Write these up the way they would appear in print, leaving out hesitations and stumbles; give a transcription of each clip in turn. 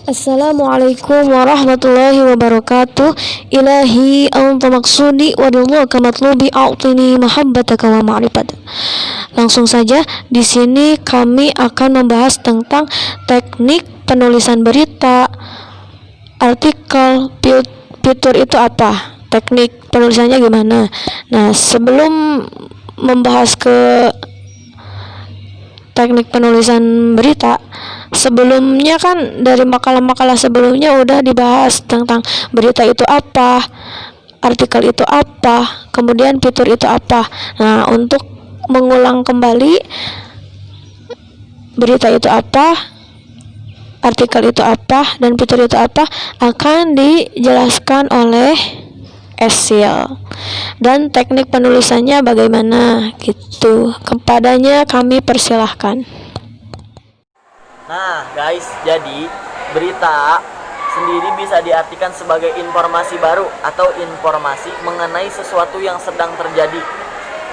Assalamualaikum warahmatullahi wabarakatuh. Ilahi anta maksudi wa ridhaka matlubi a'tini mahabbataka wa ma'rifat. Langsung saja, di sini kami akan membahas tentang teknik penulisan berita, artikel, fitur itu apa, teknik penulisannya gimana. Nah, sebelum membahas ke teknik penulisan berita, sebelumnya kan dari makalah-makalah sebelumnya udah dibahas tentang berita itu apa, artikel itu apa, kemudian fitur itu apa. Nah, untuk mengulang kembali berita itu apa, artikel itu apa, dan fitur itu apa akan dijelaskan oleh Esil, dan teknik penulisannya bagaimana gitu. Kepadanya kami persilahkan. Nah guys, jadi berita sendiri bisa diartikan sebagai informasi baru atau informasi mengenai sesuatu yang sedang terjadi.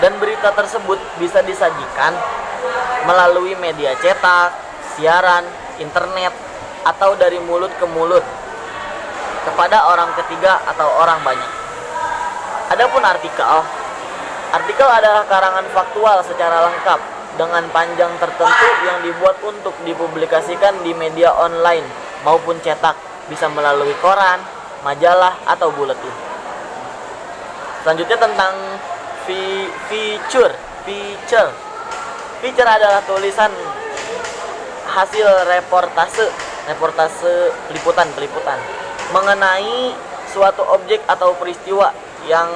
Dan berita tersebut bisa disajikan melalui media cetak, siaran, internet, atau dari mulut ke mulut kepada orang ketiga atau orang banyak. Adapun artikel adalah karangan faktual secara lengkap dengan panjang tertentu yang dibuat untuk dipublikasikan di media online maupun cetak, bisa melalui koran, majalah, atau buletin. Selanjutnya tentang feature adalah tulisan hasil reportase peliputan mengenai suatu objek atau peristiwa yang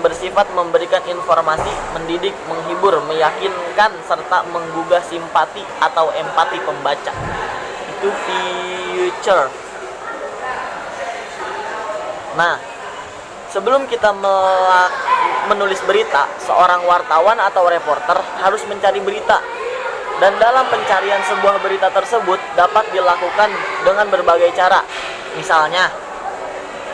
bersifat memberikan informasi, mendidik, menghibur, meyakinkan, serta menggugah simpati atau empati pembaca. Itu feature. Nah, sebelum kita menulis berita, seorang wartawan atau reporter harus mencari berita. Dan dalam pencarian sebuah berita tersebut dapat dilakukan dengan berbagai cara. Misalnya,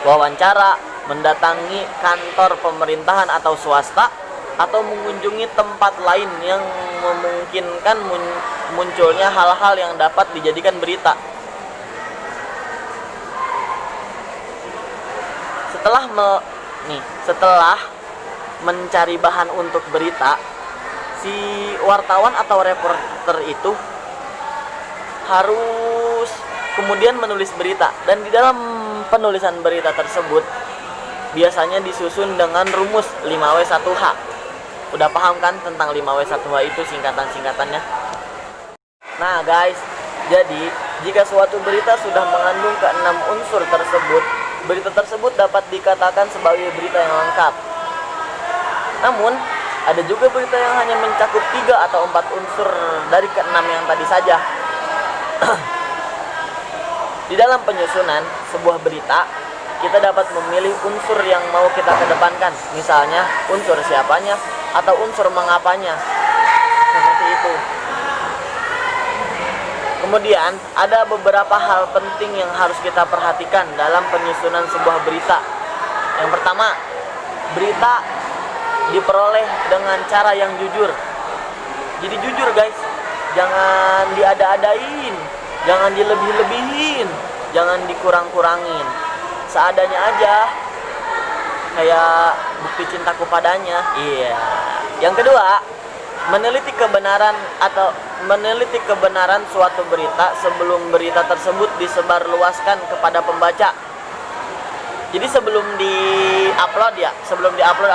wawancara, mendatangi kantor pemerintahan atau swasta, atau mengunjungi tempat lain yang memungkinkan munculnya hal-hal yang dapat dijadikan berita. Setelah mencari bahan untuk berita, si wartawan atau reporter itu harus kemudian menulis berita. Dan di dalam penulisan berita tersebut biasanya disusun dengan rumus 5W1H. Udah paham kan tentang 5W1H itu singkatan-singkatannya? Nah guys, jadi jika suatu berita sudah mengandung ke-6 unsur tersebut, berita tersebut dapat dikatakan sebagai berita yang lengkap. Namun, ada juga berita yang hanya mencakup 3 atau 4 unsur dari ke-6 yang tadi saja. Di dalam penyusunan sebuah berita, kita dapat memilih unsur yang mau kita kedepankan, misalnya unsur siapanya atau unsur mengapanya, seperti itu. Kemudian ada beberapa hal penting yang harus kita perhatikan dalam penyusunan sebuah berita. Yang pertama, berita diperoleh dengan cara yang jujur. Jadi jujur guys, jangan diada-adain, jangan dilebih-lebihin, jangan dikurang-kurangin. Seadanya aja, kayak bukti cintaku padanya. Iya. Yang kedua, meneliti kebenaran suatu berita sebelum berita tersebut disebarluaskan kepada pembaca. Jadi sebelum diupload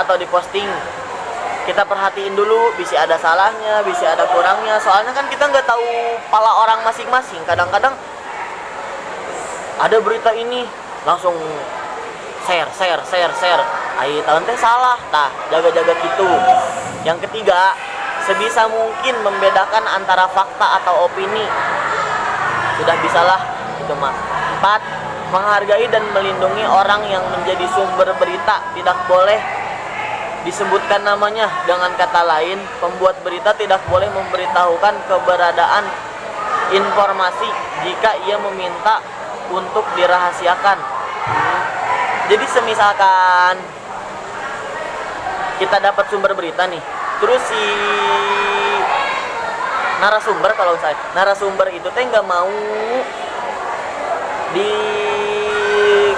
atau diposting, kita perhatiin dulu, bisa ada salahnya, bisa ada kurangnya. Soalnya kan kita nggak tahu pala orang masing-masing. Kadang-kadang ada berita ini langsung share. Ai tahun teh salah, jaga-jaga gitu. Yang ketiga, sebisa mungkin membedakan antara fakta atau opini. Sudah bisalah itu mah. 4, menghargai dan melindungi orang yang menjadi sumber berita. Tidak boleh disebutkan namanya. Dengan kata lain, pembuat berita tidak boleh memberitahukan keberadaan informasi jika ia meminta untuk dirahasiakan. Jadi semisalkan kita dapat sumber berita nih, terus si narasumber itu teh nggak mau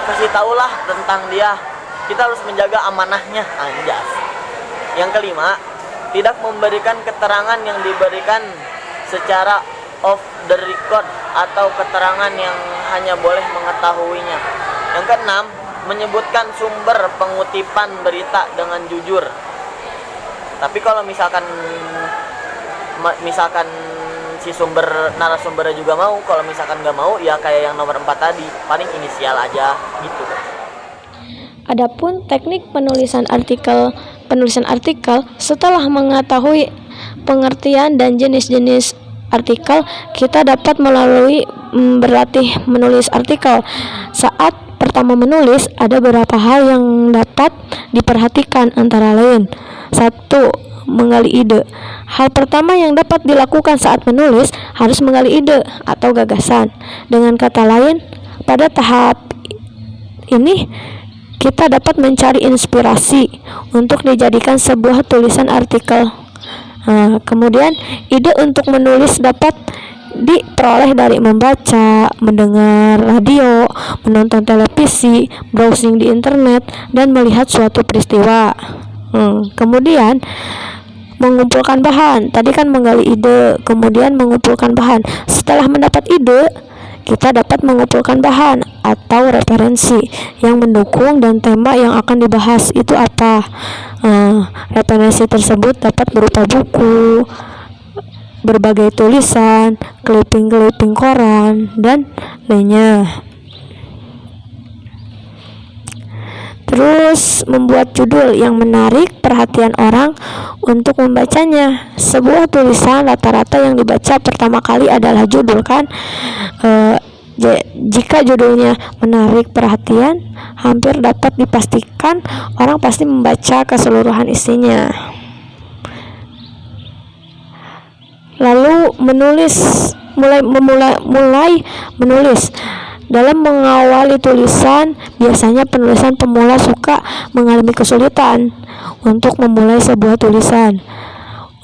kasih tahulah tentang dia. Kita harus menjaga amanahnya, anjas. Yang kelima, tidak memberikan keterangan yang diberikan secara off the record atau keterangan yang hanya boleh mengetahuinya. Yang keenam, menyebutkan sumber pengutipan berita dengan jujur. Tapi kalau misalkan si narasumbernya juga mau, kalau misalkan nggak mau ya kayak yang nomor 4 tadi, paling inisial aja gitu. Adapun teknik penulisan artikel setelah mengetahui pengertian dan jenis-jenis artikel, kita dapat melalui berlatih menulis artikel. Saat pertama menulis, ada beberapa hal yang dapat diperhatikan, antara lain: 1. Menggali ide. Hal pertama yang dapat dilakukan saat menulis harus menggali ide atau gagasan. Dengan kata lain, pada tahap ini kita dapat mencari inspirasi untuk dijadikan sebuah tulisan artikel. Kemudian ide untuk menulis dapat diperoleh dari membaca, mendengar radio, menonton televisi, browsing di internet, dan melihat suatu peristiwa. Kemudian mengumpulkan bahan. Tadi kan menggali ide, kemudian mengumpulkan bahan. Setelah mendapat ide, kita dapat mengumpulkan bahan atau referensi yang mendukung dan tema yang akan dibahas itu apa. Referensi tersebut dapat berupa buku, berbagai tulisan, clipping koran, dan lainnya. Terus membuat judul yang menarik perhatian orang untuk membacanya. Sebuah tulisan rata-rata yang dibaca pertama kali adalah judul, kan? Jika judulnya menarik perhatian, hampir dapat dipastikan orang pasti membaca keseluruhan isinya. Lalu mulai menulis. Dalam mengawali tulisan, biasanya penulisan pemula suka mengalami kesulitan untuk memulai sebuah tulisan.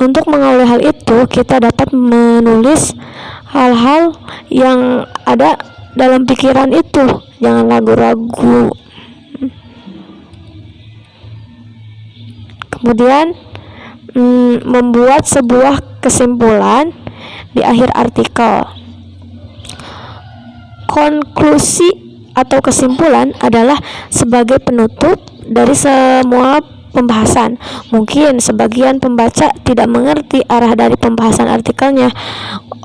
Untuk mengawali hal itu, kita dapat menulis hal-hal yang ada dalam pikiran itu. Jangan ragu-ragu. Kemudian membuat sebuah kesimpulan di akhir artikel. Konklusi atau kesimpulan adalah sebagai penutup dari semua pembahasan. Mungkin sebagian pembaca tidak mengerti arah dari pembahasan artikelnya.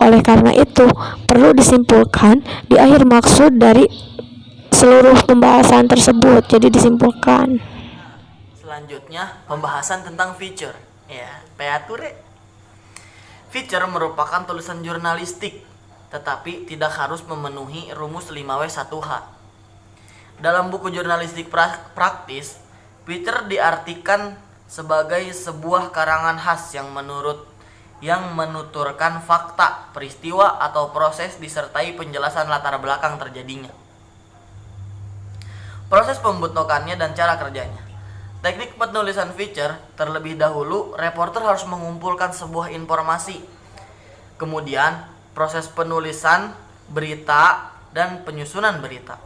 Oleh karena itu, perlu disimpulkan di akhir maksud dari seluruh pembahasan tersebut. Jadi disimpulkan. Selanjutnya, pembahasan tentang feature. Ya, peature. Feature merupakan tulisan jurnalistik, tetapi tidak harus memenuhi rumus 5W1H. Dalam buku jurnalistik praktis, feature diartikan sebagai sebuah karangan khas yang menuturkan fakta, peristiwa, atau proses disertai penjelasan latar belakang terjadinya, proses pembentukannya, dan cara kerjanya. Teknik penulisan feature, terlebih dahulu, reporter harus mengumpulkan sebuah informasi. Kemudian, proses penulisan berita dan penyusunan berita.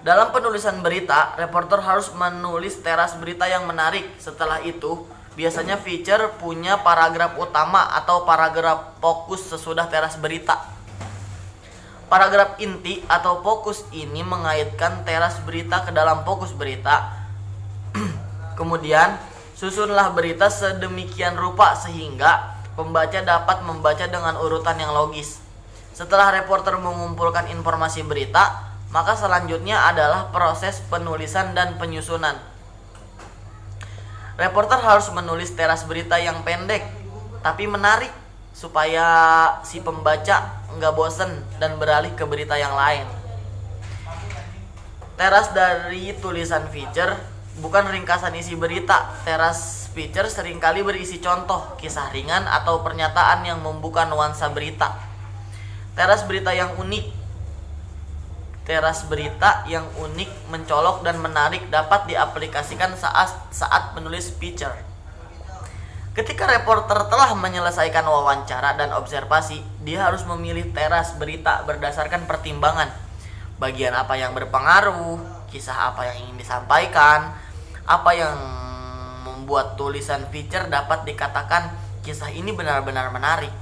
Dalam penulisan berita, reporter harus menulis teras berita yang menarik. Setelah itu, biasanya feature punya paragraf utama atau paragraf fokus sesudah teras berita. Paragraf inti atau fokus ini mengaitkan teras berita ke dalam fokus berita. Kemudian, susunlah berita sedemikian rupa sehingga pembaca dapat membaca dengan urutan yang logis. Setelah reporter mengumpulkan informasi berita, maka selanjutnya adalah proses penulisan dan penyusunan. Reporter harus menulis teras berita yang pendek tapi menarik supaya si pembaca nggak bosen dan beralih ke berita yang lain. Teras dari tulisan feature bukan ringkasan isi berita. Teras feature seringkali berisi contoh, kisah ringan, atau pernyataan yang membuka nuansa berita. Teras berita yang unik, mencolok, dan menarik dapat diaplikasikan saat menulis feature. Ketika reporter telah menyelesaikan wawancara dan observasi, dia harus memilih teras berita berdasarkan pertimbangan. Bagian apa yang berpengaruh, kisah apa yang ingin disampaikan, apa yang membuat tulisan feature dapat dikatakan kisah ini benar-benar menarik.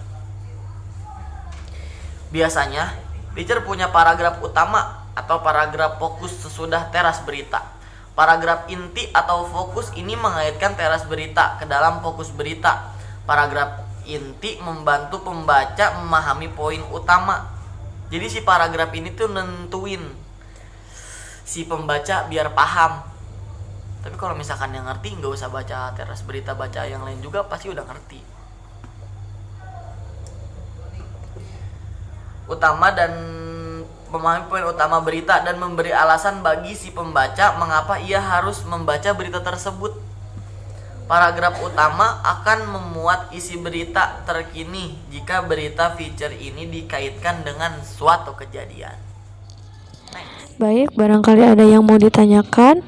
Biasanya, feature punya paragraf utama atau paragraf fokus sesudah teras berita. Paragraf inti atau fokus ini mengaitkan teras berita ke dalam fokus berita. Paragraf inti membantu pembaca memahami poin utama. Jadi si paragraf ini tuh nentuin si pembaca biar paham. Tapi kalau misalkan yang ngerti, nggak usah baca teras berita, baca yang lain juga pasti udah ngerti. Utama dan memahami poin utama berita dan memberi alasan bagi si pembaca mengapa ia harus membaca berita tersebut. Paragraf utama akan memuat isi berita terkini jika berita feature ini dikaitkan dengan suatu kejadian. Baik, barangkali ada yang mau ditanyakan,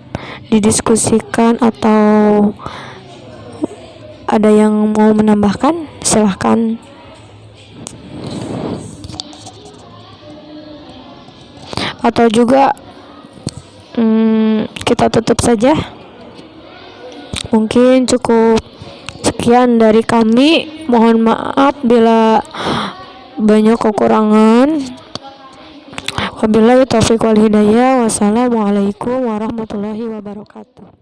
didiskusikan, atau ada yang mau menambahkan, silahkan. Atau juga kita tutup saja. Mungkin cukup sekian dari kami. Mohon maaf bila banyak kekurangan. Wabillahi taufiq wal hidayah. Wassalamualaikum warahmatullahi wabarakatuh.